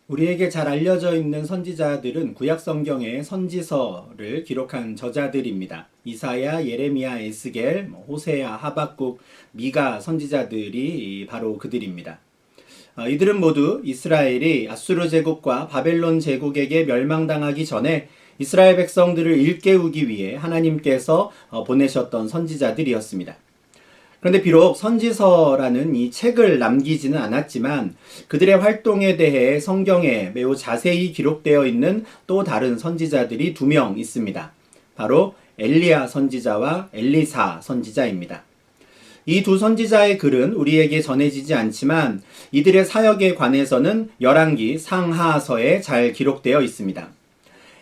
우리에게 잘 알려져 있는 선지자들은 구약 성경의 선지서를 기록한 저자들입니다. 이사야, 예레미야, 에스겔, 호세야, 하박국, 미가 선지자들이 바로 그들입니다. 이들은 모두 이스라엘이 아수르 제국과 바벨론 제국에게 멸망당하기 전에 이스라엘 백성들을 일깨우기 위해 하나님께서 보내셨던 선지자들이었습니다. 그런데 비록 선지서라는 이 책을 남기지는 않았지만 그들의 활동에 대해 성경에 매우 자세히 기록되어 있는 또 다른 선지자들이 두 명 있습니다. 바로 엘리야 선지자와 엘리사 선지자입니다. 이 두 선지자의 글은 우리에게 전해지지 않지만 이들의 사역에 관해서는 열왕기 상하서에 잘 기록되어 있습니다.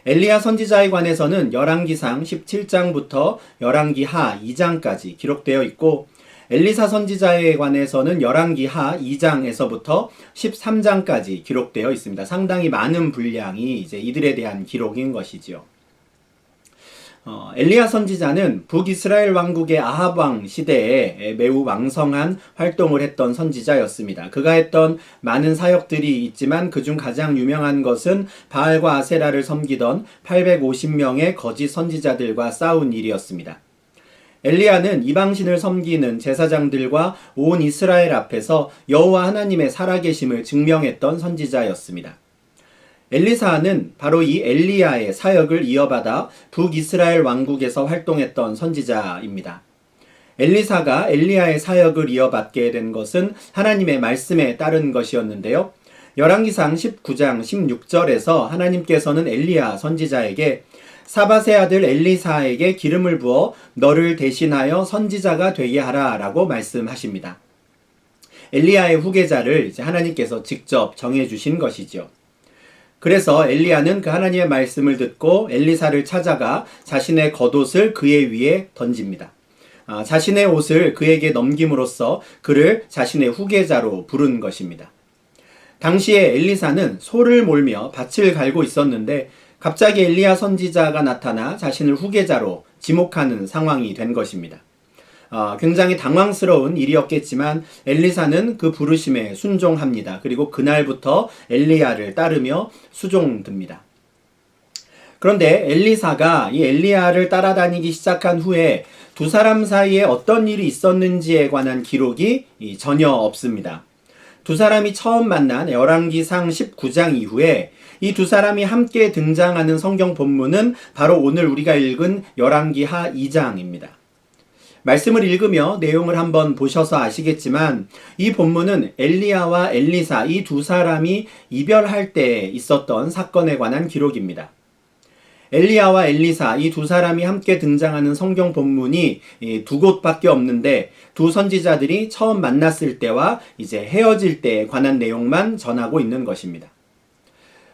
엘리야 선지자에 관해서는 열왕기상 17장부터 열왕기하 2장까지 기록되어 있고 엘리사 선지자에 관해서는 열왕기하 2장에서부터 13장까지 기록되어 있습니다. 상당히 많은 분량이 이제 이들에 대한 기록인 것이지요. 엘리야 선지자는 북이스라엘 왕국의 아합 왕 시대에 매우 왕성한 활동을 했던 선지자였습니다. 그가 했던 많은 사역들이 있지만 그중 가장 유명한 것은 바알과 아세라를 섬기던 850명의 거짓 선지자들과 싸운 일이었습니다. 엘리야는 이방신을 섬기는 제사장들과 온 이스라엘 앞에서 여호와 하나님의 살아계심을 증명했던 선지자였습니다. 엘리사는 바로 이 엘리야의 사역을 이어받아 북이스라엘 왕국에서 활동했던 선지자입니다. 엘리사가 엘리야의 사역을 이어받게 된 것은 하나님의 말씀에 따른 것이었는데요. 열왕기상 19장 16절에서 하나님께서는 엘리야 선지자에게 사밧의 아들 엘리사에게 기름을 부어 너를 대신하여 선지자가 되게 하라 라고 말씀하십니다. 엘리야의 후계자를 이제 하나님께서 직접 정해주신 것이죠. 그래서 엘리야는 그 하나님의 말씀을 듣고 엘리사를 찾아가 자신의 겉옷을 그의 위에 던집니다. 자신의 옷을 그에게 넘김으로써 그를 자신의 후계자로 부른 것입니다. 당시에 엘리사는 소를 몰며 밭을 갈고 있었는데 갑자기 엘리야 선지자가 나타나 자신을 후계자로 지목하는 상황이 된 것입니다. 굉장히 당황스러운 일이었겠지만 엘리사는 그 부르심에 순종합니다. 그리고 그날부터 엘리야를 따르며 수종듭니다. 그런데 엘리사가 이 엘리야를 따라다니기 시작한 후에 두 사람 사이에 어떤 일이 있었는지에 관한 기록이 전혀 없습니다. 두 사람이 처음 만난 열왕기상 19장 이후에 이 두 사람이 함께 등장하는 성경 본문은 바로 오늘 우리가 읽은 열왕기하 2장입니다. 말씀을 읽으며 내용을 한번 보셔서 아시겠지만 이 본문은 엘리야와 엘리사 이 두 사람이 이별할 때 있었던 사건에 관한 기록입니다. 엘리야와 엘리사 이 두 사람이 함께 등장하는 성경 본문이 두 곳밖에 없는데 두 선지자들이 처음 만났을 때와 이제 헤어질 때에 관한 내용만 전하고 있는 것입니다.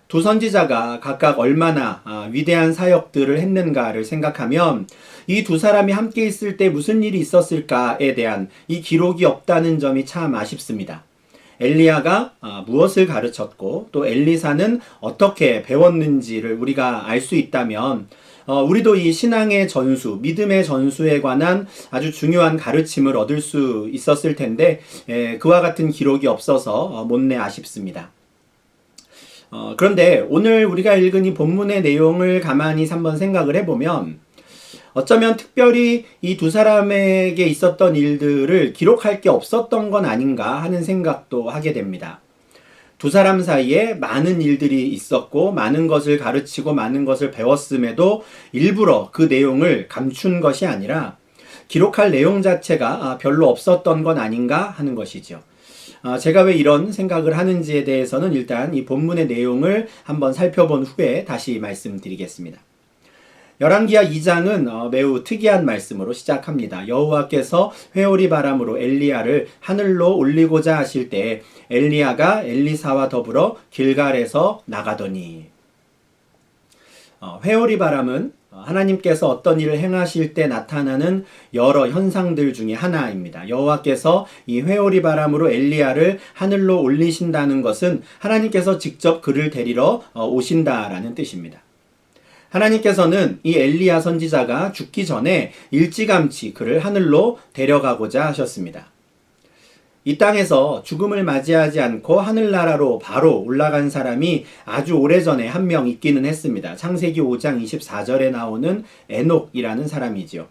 두 선지자가 각각 얼마나 위대한 사역들을 했는가를 생각하면 이 두 사람이 함께 있을 때 무슨 일이 있었을까에 대한 이 기록이 없다는 점이 참 아쉽습니다. 엘리야가 무엇을 가르쳤고 또 엘리사는 어떻게 배웠는지를 우리가 알 수 있다면 우리도 이 신앙의 전수, 믿음의 전수에 관한 아주 중요한 가르침을 얻을 수 있었을 텐데 그와 같은 기록이 없어서 못내 아쉽습니다. 그런데 오늘 우리가 읽은 이 본문의 내용을 가만히 한번 생각을 해보면 어쩌면 특별히 이 두 사람에게 있었던 일들을 기록할 게 없었던 건 아닌가 하는 생각도 하게 됩니다. 두 사람 사이에 많은 일들이 있었고 많은 것을 가르치고 많은 것을 배웠음에도 일부러 그 내용을 감춘 것이 아니라 기록할 내용 자체가 별로 없었던 건 아닌가 하는 것이죠. 제가 왜 이런 생각을 하는지에 대해서는 일단 이 본문의 내용을 한번 살펴본 후에 다시 말씀드리겠습니다. 열왕기하 2장은 매우 특이한 말씀으로 시작합니다. 여호와께서 회오리 바람으로 엘리야를 하늘로 올리고자 하실 때 엘리야가 엘리사와 더불어 길갈에서 나가더니 회오리 바람은 하나님께서 어떤 일을 행하실 때 나타나는 여러 현상들 중에 하나입니다. 여호와께서 이 회오리 바람으로 엘리야를 하늘로 올리신다는 것은 하나님께서 직접 그를 데리러 오신다라는 뜻입니다. 하나님께서는 이 엘리야 선지자가 죽기 전에 일찌감치 그를 하늘로 데려가고자 하셨습니다. 이 땅에서 죽음을 맞이하지 않고 하늘나라로 바로 올라간 사람이 아주 오래전에 한 명 있기는 했습니다. 창세기 5장 24절에 나오는 에녹이라는 사람이지요.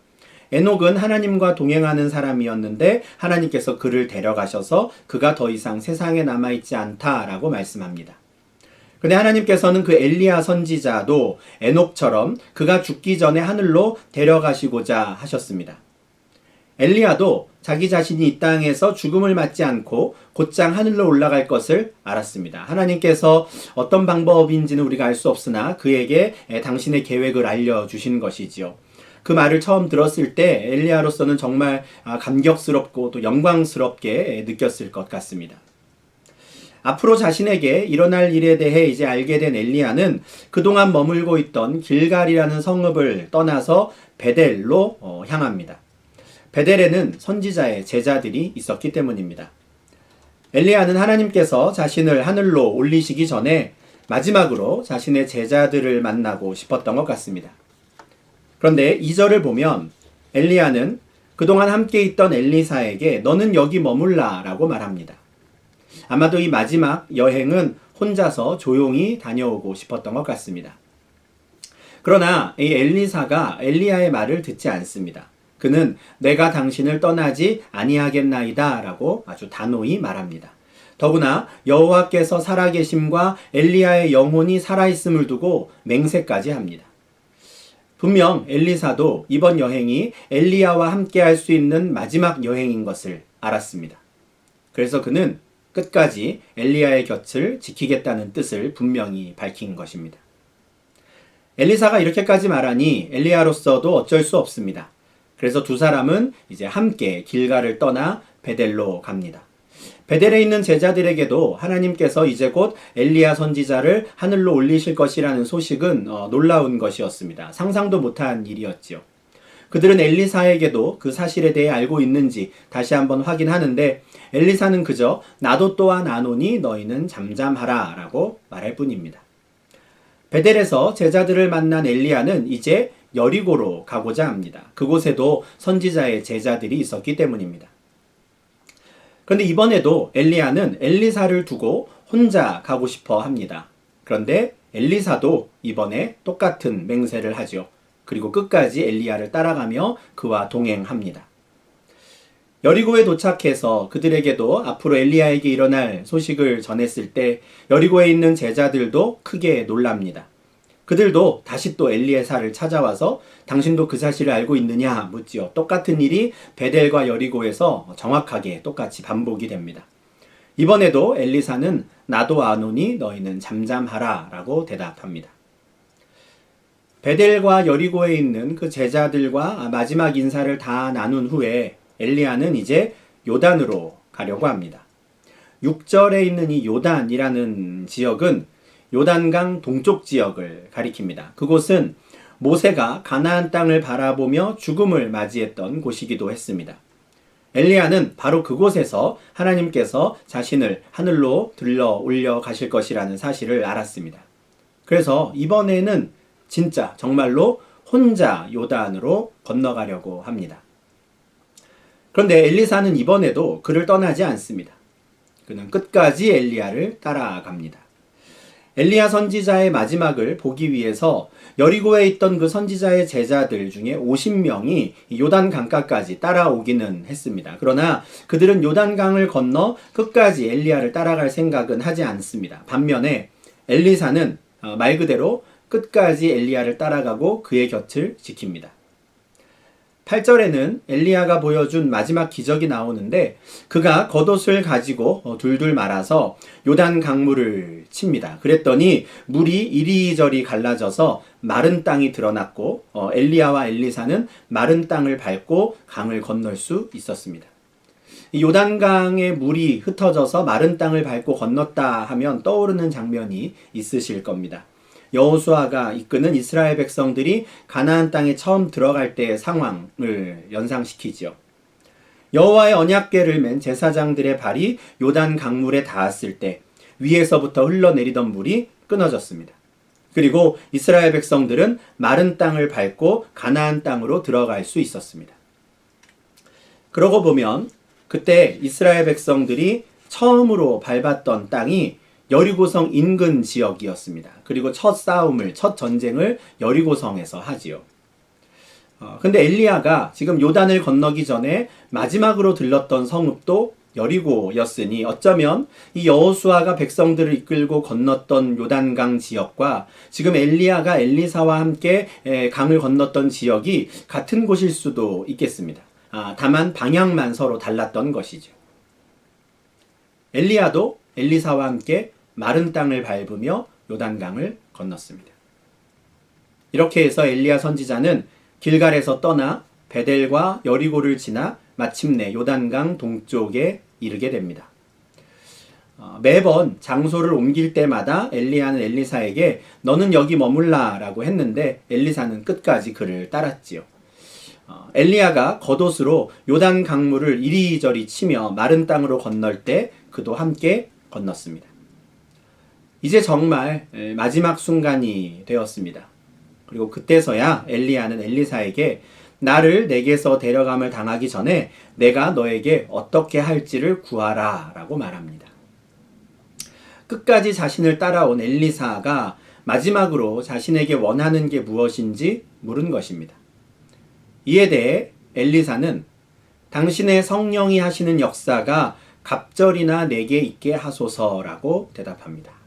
에녹은 하나님과 동행하는 사람이었는데 하나님께서 그를 데려가셔서 그가 더 이상 세상에 남아있지 않다라고 말씀합니다. 근데 하나님께서는 그 엘리야 선지자도 에녹처럼 그가 죽기 전에 하늘로 데려가시고자 하셨습니다. 엘리야도 자기 자신이 이 땅에서 죽음을 맞지 않고 곧장 하늘로 올라갈 것을 알았습니다. 하나님께서 어떤 방법인지는 우리가 알 수 없으나 그에게 당신의 계획을 알려주신 것이지요. 그 말을 처음 들었을 때 엘리야로서는 정말 감격스럽고 또 영광스럽게 느꼈을 것 같습니다. 앞으로 자신에게 일어날 일에 대해 이제 알게 된 엘리야는 그동안 머물고 있던 길갈이라는 성읍을 떠나서 베델로 향합니다. 베델에는 선지자의 제자들이 있었기 때문입니다. 엘리야는 하나님께서 자신을 하늘로 올리시기 전에 마지막으로 자신의 제자들을 만나고 싶었던 것 같습니다. 그런데 2절을 보면 엘리야는 그동안 함께 있던 엘리사에게 너는 여기 머물라 라고 말합니다. 아마도 이 마지막 여행은 혼자서 조용히 다녀오고 싶었던 것 같습니다. 그러나 이 엘리사가 엘리야의 말을 듣지 않습니다. 그는 내가 당신을 떠나지 아니하겠나이다 라고 아주 단호히 말합니다. 더구나 여호와께서 살아계심과 엘리야의 영혼이 살아있음을 두고 맹세까지 합니다. 분명 엘리사도 이번 여행이 엘리야와 함께 할 수 있는 마지막 여행인 것을 알았습니다. 그래서 그는 끝까지 엘리야의 곁을 지키겠다는 뜻을 분명히 밝힌 것입니다. 엘리사가 이렇게까지 말하니 엘리야로서도 어쩔 수 없습니다. 그래서 두 사람은 이제 함께 길갈을 떠나 베델로 갑니다. 베델에 있는 제자들에게도 하나님께서 이제 곧 엘리야 선지자를 하늘로 올리실 것이라는 소식은 놀라운 것이었습니다. 상상도 못한 일이었지요. 그들은 엘리사에게도 그 사실에 대해 알고 있는지 다시 한번 확인하는데 엘리사는 그저 나도 또한 아노니 너희는 잠잠하라 라고 말할 뿐입니다. 베델에서 제자들을 만난 엘리야는 이제 여리고로 가고자 합니다. 그곳에도 선지자의 제자들이 있었기 때문입니다. 그런데 이번에도 엘리야는 엘리사를 두고 혼자 가고 싶어 합니다. 그런데 엘리사도 이번에 똑같은 맹세를 하죠. 그리고 끝까지 엘리야를 따라가며 그와 동행합니다. 여리고에 도착해서 그들에게도 앞으로 엘리야에게 일어날 소식을 전했을 때 여리고에 있는 제자들도 크게 놀랍니다. 그들도 다시 또 엘리에사를 찾아와서 당신도 그 사실을 알고 있느냐 묻지요. 똑같은 일이 베델과 여리고에서 정확하게 똑같이 반복이 됩니다. 이번에도 엘리사는 나도 아노니 너희는 잠잠하라 라고 대답합니다. 베델과 여리고에 있는 그 제자들과 마지막 인사를 다 나눈 후에 엘리야는 이제 요단으로 가려고 합니다. 6절에 있는 이 요단이라는 지역은 요단강 동쪽 지역을 가리킵니다. 그곳은 모세가 가나안 땅을 바라보며 죽음을 맞이했던 곳이기도 했습니다. 엘리야는 바로 그곳에서 하나님께서 자신을 하늘로 들러 올려 가실 것이라는 사실을 알았습니다. 그래서 이번에는 진짜 정말로 혼자 요단으로 건너가려고 합니다. 그런데 엘리사는 이번에도 그를 떠나지 않습니다. 그는 끝까지 엘리야를 따라갑니다. 엘리야 선지자의 마지막을 보기 위해서 여리고에 있던 그 선지자의 제자들 중에 50명이 요단 강가까지 따라오기는 했습니다. 그러나 그들은 요단강을 건너 끝까지 엘리야를 따라갈 생각은 하지 않습니다. 반면에 엘리사는 말 그대로 끝까지 엘리야를 따라가고 그의 곁을 지킵니다. 8절에는 엘리야가 보여준 마지막 기적이 나오는데 그가 겉옷을 가지고 둘둘 말아서 요단 강물을 칩니다. 그랬더니 물이 이리저리 갈라져서 마른 땅이 드러났고 엘리야와 엘리사는 마른 땅을 밟고 강을 건널 수 있었습니다. 이 요단강의 물이 흩어져서 마른 땅을 밟고 건넜다 하면 떠오르는 장면이 있으실 겁니다. 여호수아가 이끄는 이스라엘 백성들이 가나안 땅에 처음 들어갈 때의 상황을 연상시키죠. 여호와의 언약궤를 맨 제사장들의 발이 요단 강물에 닿았을 때 위에서부터 흘러내리던 물이 끊어졌습니다. 그리고 이스라엘 백성들은 마른 땅을 밟고 가나안 땅으로 들어갈 수 있었습니다. 그러고 보면 그때 이스라엘 백성들이 처음으로 밟았던 땅이 여리고성 인근 지역이었습니다. 그리고 첫 전쟁을 여리고성에서 하지요. 근데 엘리야가 지금 요단을 건너기 전에 마지막으로 들렀던 성읍도 여리고였으니 어쩌면 이 여호수아가 백성들을 이끌고 건넜던 요단강 지역과 지금 엘리야가 엘리사와 함께 강을 건넜던 지역이 같은 곳일 수도 있겠습니다. 다만 방향만 서로 달랐던 것이죠. 엘리야도 엘리사와 함께 마른 땅을 밟으며 요단강을 건넜습니다. 이렇게 해서 엘리야 선지자는 길갈에서 떠나 베델과 여리고를 지나 마침내 요단강 동쪽에 이르게 됩니다. 매번 장소를 옮길 때마다 엘리야는 엘리사에게 너는 여기 머물라 라고 했는데 엘리사는 끝까지 그를 따랐지요. 엘리야가 겉옷으로 요단 강물을 이리저리 치며 마른 땅으로 건널 때 그도 함께 건넜습니다. 이제 정말 마지막 순간이 되었습니다. 그리고 그때서야 엘리야는 엘리사에게 나를 내게서 데려감을 당하기 전에 내가 너에게 어떻게 할지를 구하라 라고 말합니다. 끝까지 자신을 따라온 엘리사가 마지막으로 자신에게 원하는 게 무엇인지 물은 것입니다. 이에 대해 엘리사는 당신의 성령이 하시는 역사가 갑절이나 내게 있게 하소서라고 대답합니다.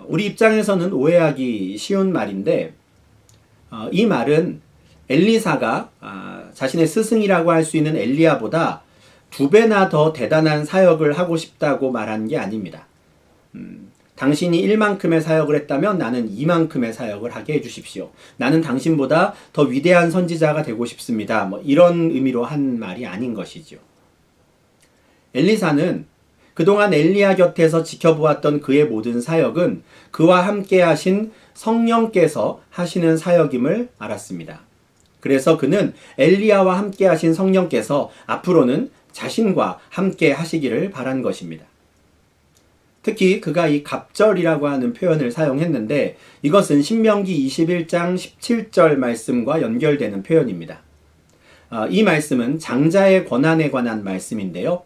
우리 입장에서는 오해하기 쉬운 말인데 이 말은 엘리사가 자신의 스승이라고 할 수 있는 엘리야보다 2배나 더 대단한 사역을 하고 싶다고 말한 게 아닙니다. 당신이 1만큼의 사역을 했다면 나는 2만큼의 사역을 하게 해주십시오. 나는 당신보다 더 위대한 선지자가 되고 싶습니다. 이런 의미로 한 말이 아닌 것이죠. 엘리사는 그동안 엘리야 곁에서 지켜보았던 그의 모든 사역은 그와 함께 하신 성령께서 하시는 사역임을 알았습니다. 그래서 그는 엘리야와 함께 하신 성령께서 앞으로는 자신과 함께 하시기를 바란 것입니다. 특히 그가 이 갑절이라고 하는 표현을 사용했는데 이것은 신명기 21장 17절 말씀과 연결되는 표현입니다. 이 말씀은 장자의 권한에 관한 말씀인데요.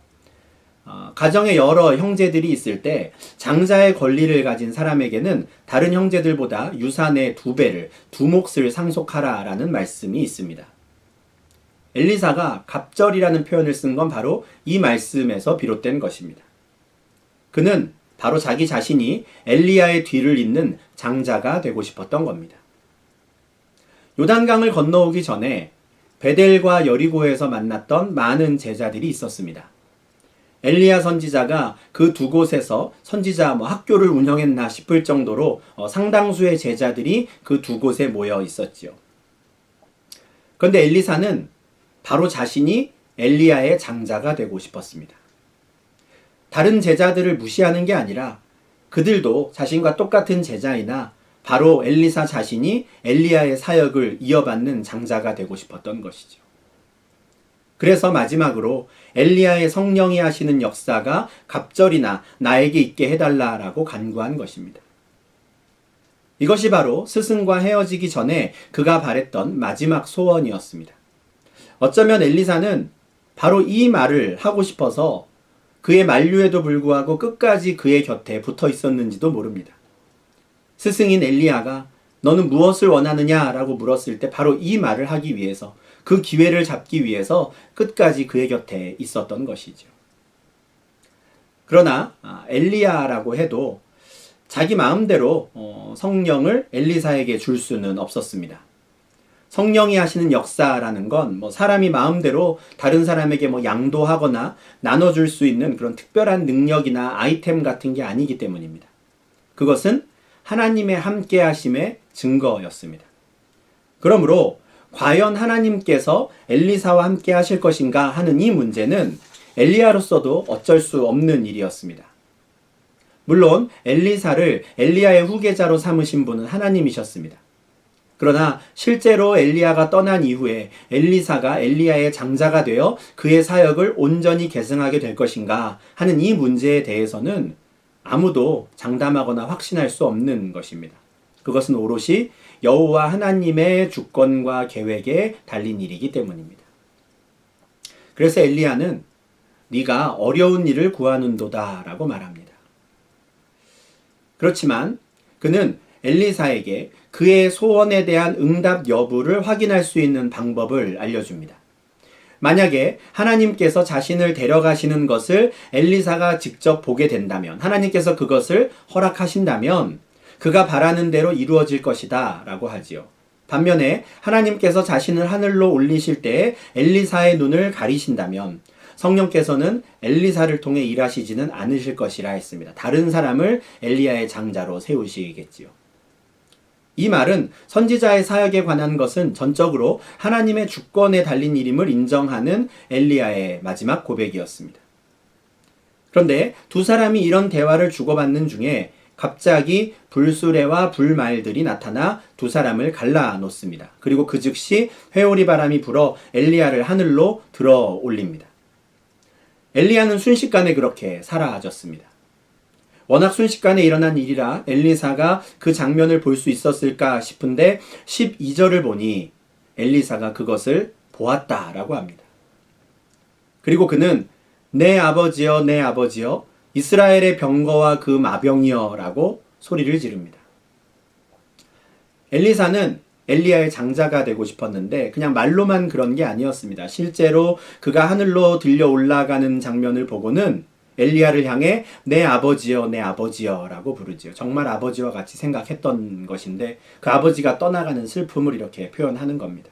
가정에 여러 형제들이 있을 때 장자의 권리를 가진 사람에게는 다른 형제들보다 유산의 2배를 두 몫을 상속하라 라는 말씀이 있습니다. 엘리사가 갑절이라는 표현을 쓴 건 바로 이 말씀에서 비롯된 것입니다. 그는 바로 자기 자신이 엘리야의 뒤를 잇는 장자가 되고 싶었던 겁니다. 요단강을 건너오기 전에 베델과 여리고에서 만났던 많은 제자들이 있었습니다. 엘리야 선지자가 그 두 곳에서 선지자 학교를 운영했나 싶을 정도로 상당수의 제자들이 그 두 곳에 모여 있었지요. 그런데 엘리사는 바로 자신이 엘리야의 장자가 되고 싶었습니다. 다른 제자들을 무시하는 게 아니라 그들도 자신과 똑같은 제자이나 바로 엘리사 자신이 엘리야의 사역을 이어받는 장자가 되고 싶었던 것이죠. 그래서 마지막으로 엘리야의 성령이 하시는 역사가 갑절이나 나에게 있게 해달라라고 간구한 것입니다. 이것이 바로 스승과 헤어지기 전에 그가 바랬던 마지막 소원이었습니다. 어쩌면 엘리사는 바로 이 말을 하고 싶어서 그의 만류에도 불구하고 끝까지 그의 곁에 붙어 있었는지도 모릅니다. 스승인 엘리야가 너는 무엇을 원하느냐라고 물었을 때 바로 이 말을 하기 위해서 그 기회를 잡기 위해서 끝까지 그의 곁에 있었던 것이죠. 그러나 엘리야라고 해도 자기 마음대로 성령을 엘리사에게 줄 수는 없었습니다. 성령이 하시는 역사라는 건 사람이 마음대로 다른 사람에게 양도하거나 나눠줄 수 있는 그런 특별한 능력이나 아이템 같은 게 아니기 때문입니다. 그것은 하나님의 함께 하심의 증거였습니다. 그러므로 과연 하나님께서 엘리사와 함께 하실 것인가 하는 이 문제는 엘리야로서도 어쩔 수 없는 일이었습니다. 물론 엘리사를 엘리야의 후계자로 삼으신 분은 하나님이셨습니다. 그러나 실제로 엘리야가 떠난 이후에 엘리사가 엘리야의 장자가 되어 그의 사역을 온전히 계승하게 될 것인가 하는 이 문제에 대해서는 아무도 장담하거나 확신할 수 없는 것입니다. 그것은 오롯이 여호와 하나님의 주권과 계획에 달린 일이기 때문입니다. 그래서 엘리야는 네가 어려운 일을 구하는도다 라고 말합니다. 그렇지만 그는 엘리사에게 그의 소원에 대한 응답 여부를 확인할 수 있는 방법을 알려줍니다. 만약에 하나님께서 자신을 데려가시는 것을 엘리사가 직접 보게 된다면, 하나님께서 그것을 허락하신다면 그가 바라는 대로 이루어질 것이다 라고 하지요. 반면에 하나님께서 자신을 하늘로 올리실 때에 엘리사의 눈을 가리신다면 성령께서는 엘리사를 통해 일하시지는 않으실 것이라 했습니다. 다른 사람을 엘리야의 장자로 세우시겠지요. 이 말은 선지자의 사역에 관한 것은 전적으로 하나님의 주권에 달린 일임을 인정하는 엘리야의 마지막 고백이었습니다. 그런데 두 사람이 이런 대화를 주고받는 중에 갑자기 불수레와 불말들이 나타나 두 사람을 갈라놓습니다. 그리고 그 즉시 회오리 바람이 불어 엘리야를 하늘로 들어 올립니다. 엘리야는 순식간에 그렇게 사라졌습니다. 워낙 순식간에 일어난 일이라 엘리사가 그 장면을 볼 수 있었을까 싶은데 12절을 보니 엘리사가 그것을 보았다라고 합니다. 그리고 그는 내 아버지여 내 아버지여 이스라엘의 병거와 그 마병이여 라고 소리를 지릅니다. 엘리사는 엘리야의 장자가 되고 싶었는데 그냥 말로만 그런 게 아니었습니다. 실제로 그가 하늘로 들려 올라가는 장면을 보고는 엘리야를 향해 내 아버지여 내 아버지여 라고 부르지요. 정말 아버지와 같이 생각했던 것인데 그 아버지가 떠나가는 슬픔을 이렇게 표현하는 겁니다.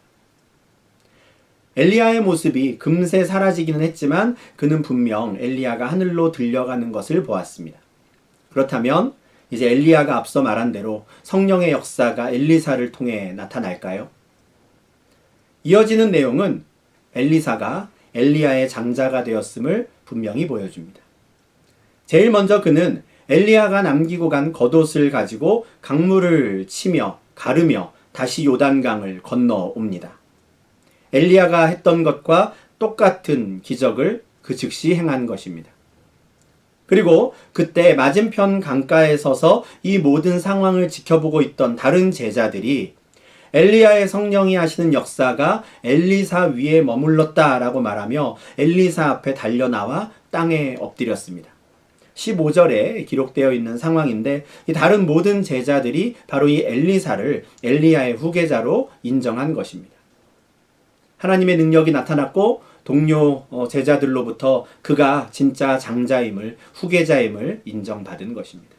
엘리야의 모습이 금세 사라지기는 했지만 그는 분명 엘리야가 하늘로 들려가는 것을 보았습니다. 그렇다면 이제 엘리야가 앞서 말한 대로 성령의 역사가 엘리사를 통해 나타날까요? 이어지는 내용은 엘리사가 엘리야의 장자가 되었음을 분명히 보여줍니다. 제일 먼저 그는 엘리야가 남기고 간 겉옷을 가지고 강물을 치며 가르며 다시 요단강을 건너옵니다. 엘리야가 했던 것과 똑같은 기적을 그 즉시 행한 것입니다. 그리고 그때 맞은편 강가에 서서 이 모든 상황을 지켜보고 있던 다른 제자들이 엘리야의 성령이 하시는 역사가 엘리사 위에 머물렀다라고 말하며 엘리사 앞에 달려나와 땅에 엎드렸습니다. 15절에 기록되어 있는 상황인데 이 다른 모든 제자들이 바로 이 엘리사를 엘리야의 후계자로 인정한 것입니다. 하나님의 능력이 나타났고 동료 제자들로부터 그가 진짜 장자임을, 후계자임을 인정받은 것입니다.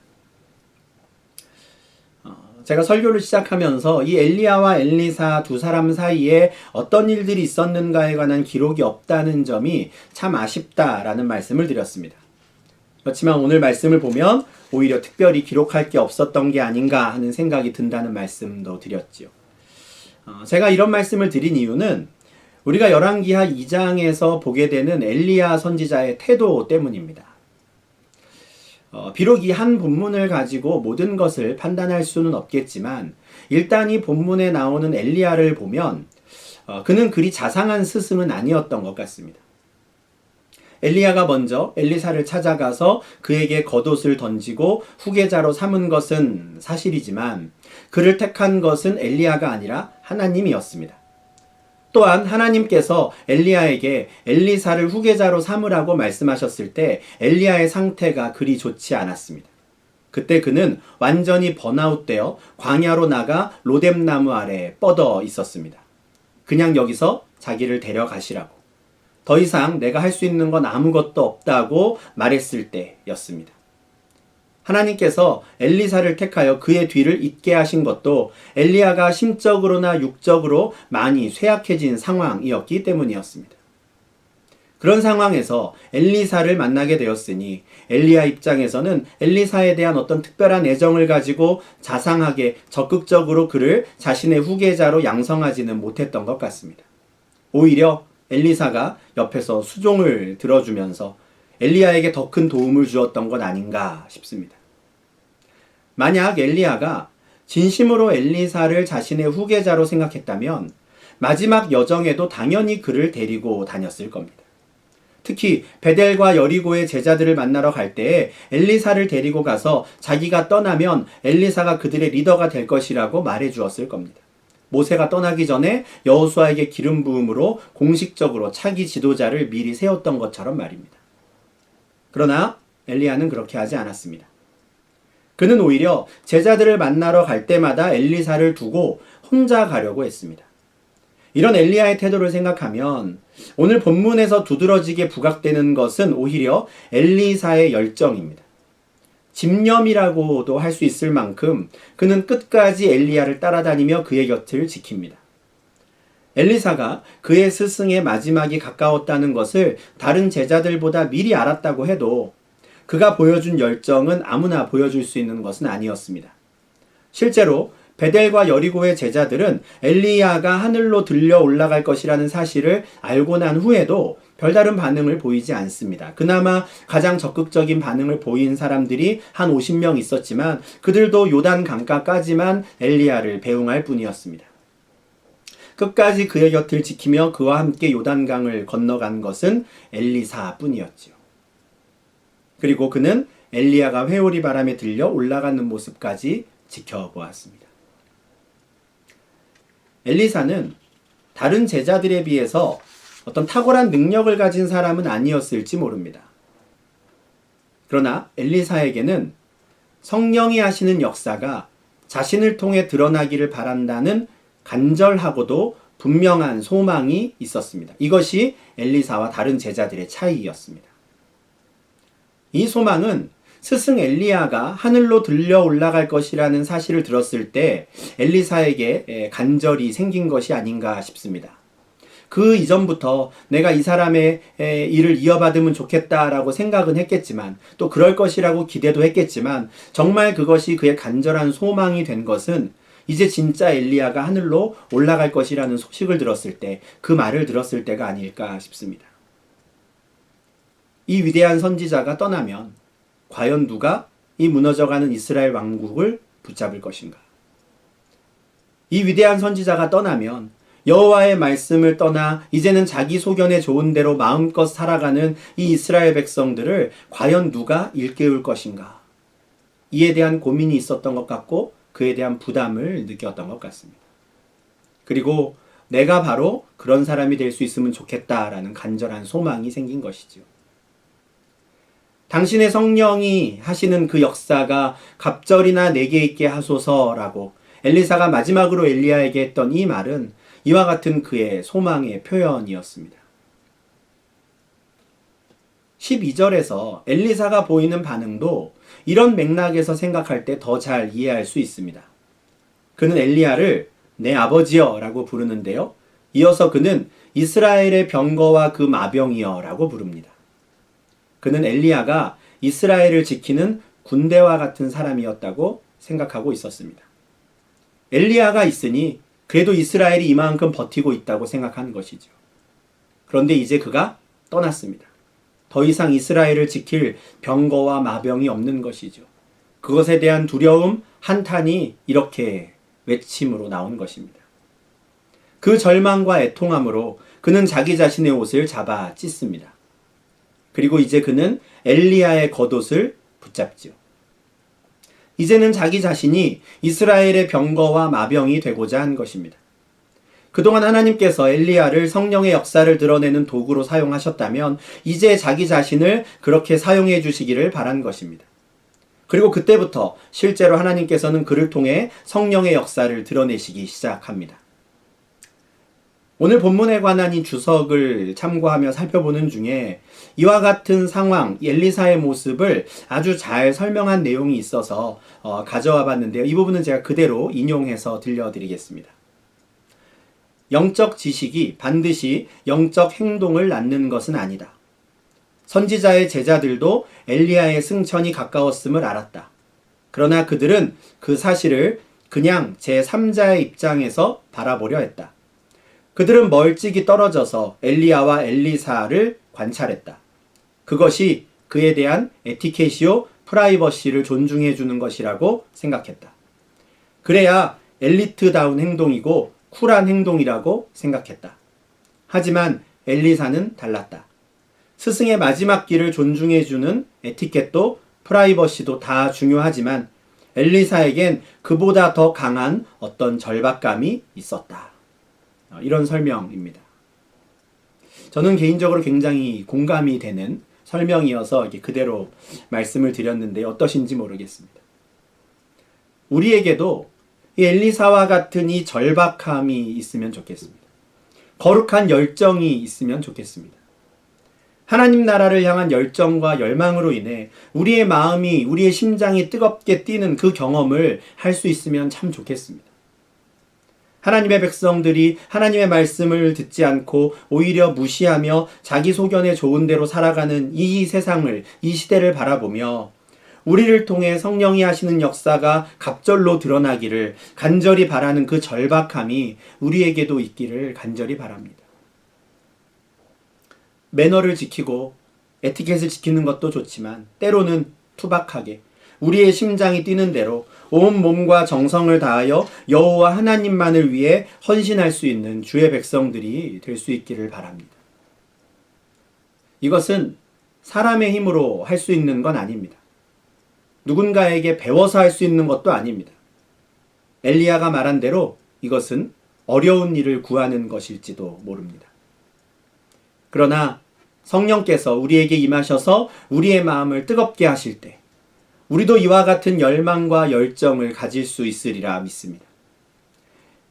제가 설교를 시작하면서 이 엘리야와 엘리사 두 사람 사이에 어떤 일들이 있었는가에 관한 기록이 없다는 점이 참 아쉽다라는 말씀을 드렸습니다. 그렇지만 오늘 말씀을 보면 오히려 특별히 기록할 게 없었던 게 아닌가 하는 생각이 든다는 말씀도 드렸지요. 제가 이런 말씀을 드린 이유는 우리가 열왕기하 2장에서 보게 되는 엘리야 선지자의 태도 때문입니다. 비록 이 한 본문을 가지고 모든 것을 판단할 수는 없겠지만 일단 이 본문에 나오는 엘리야를 보면 그는 그리 자상한 스승은 아니었던 것 같습니다. 엘리야가 먼저 엘리사를 찾아가서 그에게 겉옷을 던지고 후계자로 삼은 것은 사실이지만 그를 택한 것은 엘리야가 아니라 하나님이었습니다. 또한 하나님께서 엘리야에게 엘리사를 후계자로 삼으라고 말씀하셨을 때 엘리야의 상태가 그리 좋지 않았습니다. 그때 그는 완전히 번아웃되어 광야로 나가 로뎀나무 아래에 뻗어 있었습니다. 그냥 여기서 자기를 데려가시라고. 더 이상 내가 할 수 있는 건 아무것도 없다고 말했을 때였습니다. 하나님께서 엘리사를 택하여 그의 뒤를 잇게 하신 것도 엘리야가 심적으로나 육적으로 많이 쇠약해진 상황이었기 때문이었습니다. 그런 상황에서 엘리사를 만나게 되었으니 엘리야 입장에서는 엘리사에 대한 어떤 특별한 애정을 가지고 자상하게 적극적으로 그를 자신의 후계자로 양성하지는 못했던 것 같습니다. 오히려 엘리사가 옆에서 수종을 들어주면서 엘리야에게 더 큰 도움을 주었던 것 아닌가 싶습니다. 만약 엘리야가 진심으로 엘리사를 자신의 후계자로 생각했다면 마지막 여정에도 당연히 그를 데리고 다녔을 겁니다. 특히 베델과 여리고의 제자들을 만나러 갈 때에 엘리사를 데리고 가서 자기가 떠나면 엘리사가 그들의 리더가 될 것이라고 말해 주었을 겁니다. 모세가 떠나기 전에 여호수아에게 기름 부음으로 공식적으로 차기 지도자를 미리 세웠던 것처럼 말입니다. 그러나 엘리야는 그렇게 하지 않았습니다. 그는 오히려 제자들을 만나러 갈 때마다 엘리사를 두고 혼자 가려고 했습니다. 이런 엘리야의 태도를 생각하면 오늘 본문에서 두드러지게 부각되는 것은 오히려 엘리사의 열정입니다. 집념이라고도 할 수 있을 만큼 그는 끝까지 엘리야를 따라다니며 그의 곁을 지킵니다. 엘리사가 그의 스승의 마지막이 가까웠다는 것을 다른 제자들보다 미리 알았다고 해도 그가 보여준 열정은 아무나 보여줄 수 있는 것은 아니었습니다. 실제로 베델과 여리고의 제자들은 엘리야가 하늘로 들려 올라갈 것이라는 사실을 알고 난 후에도 별다른 반응을 보이지 않습니다. 그나마 가장 적극적인 반응을 보인 사람들이 한 50명 있었지만 그들도 요단 강가까지만 엘리야를 배웅할 뿐이었습니다. 끝까지 그의 곁을 지키며 그와 함께 요단강을 건너간 것은 엘리사뿐이었지요. 그리고 그는 엘리야가 회오리 바람에 들려 올라가는 모습까지 지켜보았습니다. 엘리사는 다른 제자들에 비해서 어떤 탁월한 능력을 가진 사람은 아니었을지 모릅니다. 그러나 엘리사에게는 성령이 하시는 역사가 자신을 통해 드러나기를 바란다는 간절하고도 분명한 소망이 있었습니다. 이것이 엘리사와 다른 제자들의 차이였습니다. 이 소망은 스승 엘리야가 하늘로 들려 올라갈 것이라는 사실을 들었을 때 엘리사에게 간절히 생긴 것이 아닌가 싶습니다. 그 이전부터 내가 이 사람의 일을 이어받으면 좋겠다라고 생각은 했겠지만 또 그럴 것이라고 기대도 했겠지만 정말 그것이 그의 간절한 소망이 된 것은 이제 진짜 엘리야가 하늘로 올라갈 것이라는 소식을 들었을 때, 그 말을 들었을 때가 아닐까 싶습니다. 이 위대한 선지자가 떠나면 과연 누가 이 무너져가는 이스라엘 왕국을 붙잡을 것인가? 이 위대한 선지자가 떠나면 여호와의 말씀을 떠나 이제는 자기 소견에 좋은 대로 마음껏 살아가는 이 이스라엘 백성들을 과연 누가 일깨울 것인가? 이에 대한 고민이 있었던 것 같고 그에 대한 부담을 느꼈던 것 같습니다. 그리고 내가 바로 그런 사람이 될 수 있으면 좋겠다라는 간절한 소망이 생긴 것이죠. 당신의 성령이 하시는 그 역사가 갑절이나 내게 있게 하소서라고 엘리사가 마지막으로 엘리야에게 했던 이 말은 이와 같은 그의 소망의 표현이었습니다. 12절에서 엘리사가 보이는 반응도 이런 맥락에서 생각할 때 더 잘 이해할 수 있습니다. 그는 엘리야를 내 아버지여 라고 부르는데요. 이어서 그는 이스라엘의 병거와 그 마병이여 라고 부릅니다. 그는 엘리야가 이스라엘을 지키는 군대와 같은 사람이었다고 생각하고 있었습니다. 엘리야가 있으니 그래도 이스라엘이 이만큼 버티고 있다고 생각하는 것이죠. 그런데 이제 그가 떠났습니다. 더 이상 이스라엘을 지킬 병거와 마병이 없는 것이죠. 그것에 대한 두려움, 한탄이 이렇게 외침으로 나온 것입니다. 그 절망과 애통함으로 그는 자기 자신의 옷을 잡아 찢습니다. 그리고 이제 그는 엘리야의 겉옷을 붙잡지요. 이제는 자기 자신이 이스라엘의 병거와 마병이 되고자 한 것입니다. 그동안 하나님께서 엘리야를 성령의 역사를 드러내는 도구로 사용하셨다면 이제 자기 자신을 그렇게 사용해 주시기를 바란 것입니다. 그리고 그때부터 실제로 하나님께서는 그를 통해 성령의 역사를 드러내시기 시작합니다. 오늘 본문에 관한 이 주석을 참고하며 살펴보는 중에 이와 같은 상황, 엘리사의 모습을 아주 잘 설명한 내용이 있어서 가져와 봤는데요. 이 부분은 제가 그대로 인용해서 들려드리겠습니다. 영적 지식이 반드시 영적 행동을 낳는 것은 아니다. 선지자의 제자들도 엘리야의 승천이 가까웠음을 알았다. 그러나 그들은 그 사실을 그냥 제3자의 입장에서 바라보려 했다. 그들은 멀찍이 떨어져서 엘리야와 엘리사를 관찰했다. 그것이 그에 대한 에티켓이요 프라이버시를 존중해 주는 것이라고 생각했다. 그래야 엘리트다운 행동이고 쿨한 행동이라고 생각했다. 하지만 엘리사는 달랐다. 스승의 마지막 길을 존중해 주는 에티켓도 프라이버시도 다 중요하지만 엘리사에겐 그보다 더 강한 어떤 절박감이 있었다. 이런 설명입니다. 저는 개인적으로 굉장히 공감이 되는 설명이어서 이렇게 그대로 말씀을 드렸는데 어떠신지 모르겠습니다. 우리에게도 이 엘리사와 같은 이 절박함이 있으면 좋겠습니다. 거룩한 열정이 있으면 좋겠습니다. 하나님 나라를 향한 열정과 열망으로 인해 우리의 마음이, 우리의 심장이 뜨겁게 뛰는 그 경험을 할 수 있으면 참 좋겠습니다. 하나님의 백성들이 하나님의 말씀을 듣지 않고 오히려 무시하며 자기 소견에 좋은 대로 살아가는 이 세상을, 이 시대를 바라보며 우리를 통해 성령이 하시는 역사가 갑절로 드러나기를 간절히 바라는 그 절박함이 우리에게도 있기를 간절히 바랍니다. 매너를 지키고 에티켓을 지키는 것도 좋지만 때로는 투박하게 우리의 심장이 뛰는 대로 온 몸과 정성을 다하여 여호와 하나님만을 위해 헌신할 수 있는 주의 백성들이 될 수 있기를 바랍니다. 이것은 사람의 힘으로 할 수 있는 건 아닙니다. 누군가에게 배워서 할 수 있는 것도 아닙니다. 엘리야가 말한 대로 이것은 어려운 일을 구하는 것일지도 모릅니다. 그러나 성령께서 우리에게 임하셔서 우리의 마음을 뜨겁게 하실 때 우리도 이와 같은 열망과 열정을 가질 수 있으리라 믿습니다.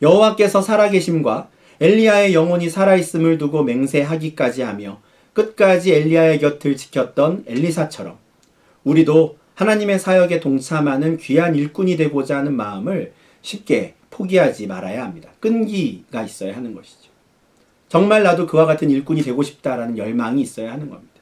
여호와께서 살아계심과 엘리야의 영혼이 살아있음을 두고 맹세하기까지 하며 끝까지 엘리야의 곁을 지켰던 엘리사처럼 우리도 하나님의 사역에 동참하는 귀한 일꾼이 되고자 하는 마음을 쉽게 포기하지 말아야 합니다. 끈기가 있어야 하는 것이죠. 정말 나도 그와 같은 일꾼이 되고 싶다라는 열망이 있어야 하는 겁니다.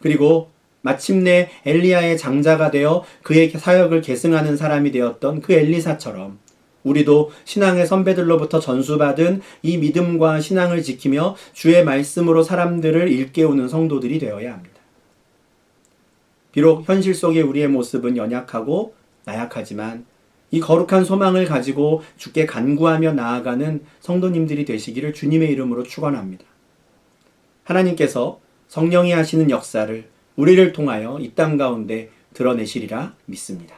그리고 마침내 엘리야의 장자가 되어 그의 사역을 계승하는 사람이 되었던 그 엘리사처럼 우리도 신앙의 선배들로부터 전수받은 이 믿음과 신앙을 지키며 주의 말씀으로 사람들을 일깨우는 성도들이 되어야 합니다. 비록 현실 속의 우리의 모습은 연약하고 나약하지만 이 거룩한 소망을 가지고 주께 간구하며 나아가는 성도님들이 되시기를 주님의 이름으로 축원합니다. 하나님께서 성령이 하시는 역사를 우리를 통하여 이 땅 가운데 드러내시리라 믿습니다.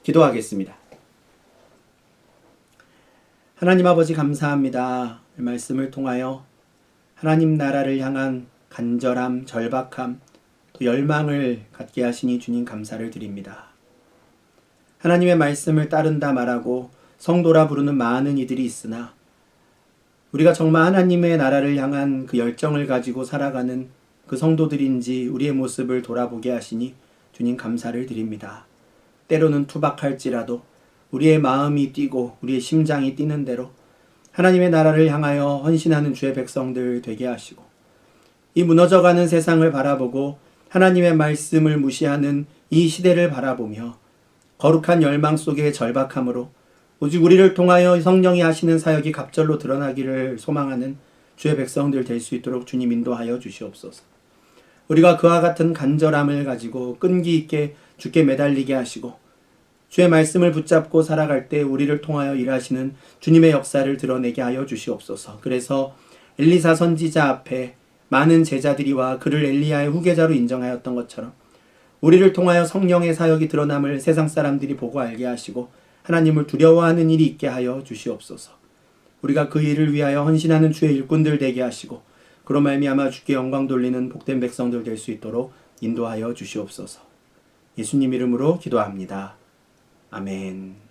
기도하겠습니다. 하나님 아버지 감사합니다. 이 말씀을 통하여 하나님 나라를 향한 간절함, 절박함, 또 열망을 갖게 하시니 주님 감사를 드립니다. 하나님의 말씀을 따른다 말하고 성도라 부르는 많은 이들이 있으나 우리가 정말 하나님의 나라를 향한 그 열정을 가지고 살아가는 그 성도들인지 우리의 모습을 돌아보게 하시니 주님 감사를 드립니다. 때로는 투박할지라도 우리의 마음이 뛰고 우리의 심장이 뛰는 대로 하나님의 나라를 향하여 헌신하는 주의 백성들 되게 하시고 이 무너져가는 세상을 바라보고 하나님의 말씀을 무시하는 이 시대를 바라보며 거룩한 열망 속의 절박함으로 오직 우리를 통하여 성령이 하시는 사역이 갑절로 드러나기를 소망하는 주의 백성들 될 수 있도록 주님 인도하여 주시옵소서. 우리가 그와 같은 간절함을 가지고 끈기 있게 주께 매달리게 하시고 주의 말씀을 붙잡고 살아갈 때 우리를 통하여 일하시는 주님의 역사를 드러내게 하여 주시옵소서. 그래서 엘리사 선지자 앞에 많은 제자들이 와 그를 엘리야의 후계자로 인정하였던 것처럼 우리를 통하여 성령의 사역이 드러남을 세상 사람들이 보고 알게 하시고 하나님을 두려워하는 일이 있게 하여 주시옵소서. 우리가 그 일을 위하여 헌신하는 주의 일꾼들 되게 하시고 그로 말미암아 주께 영광 돌리는 복된 백성들 될 수 있도록 인도하여 주시옵소서. 예수님 이름으로 기도합니다. 아멘.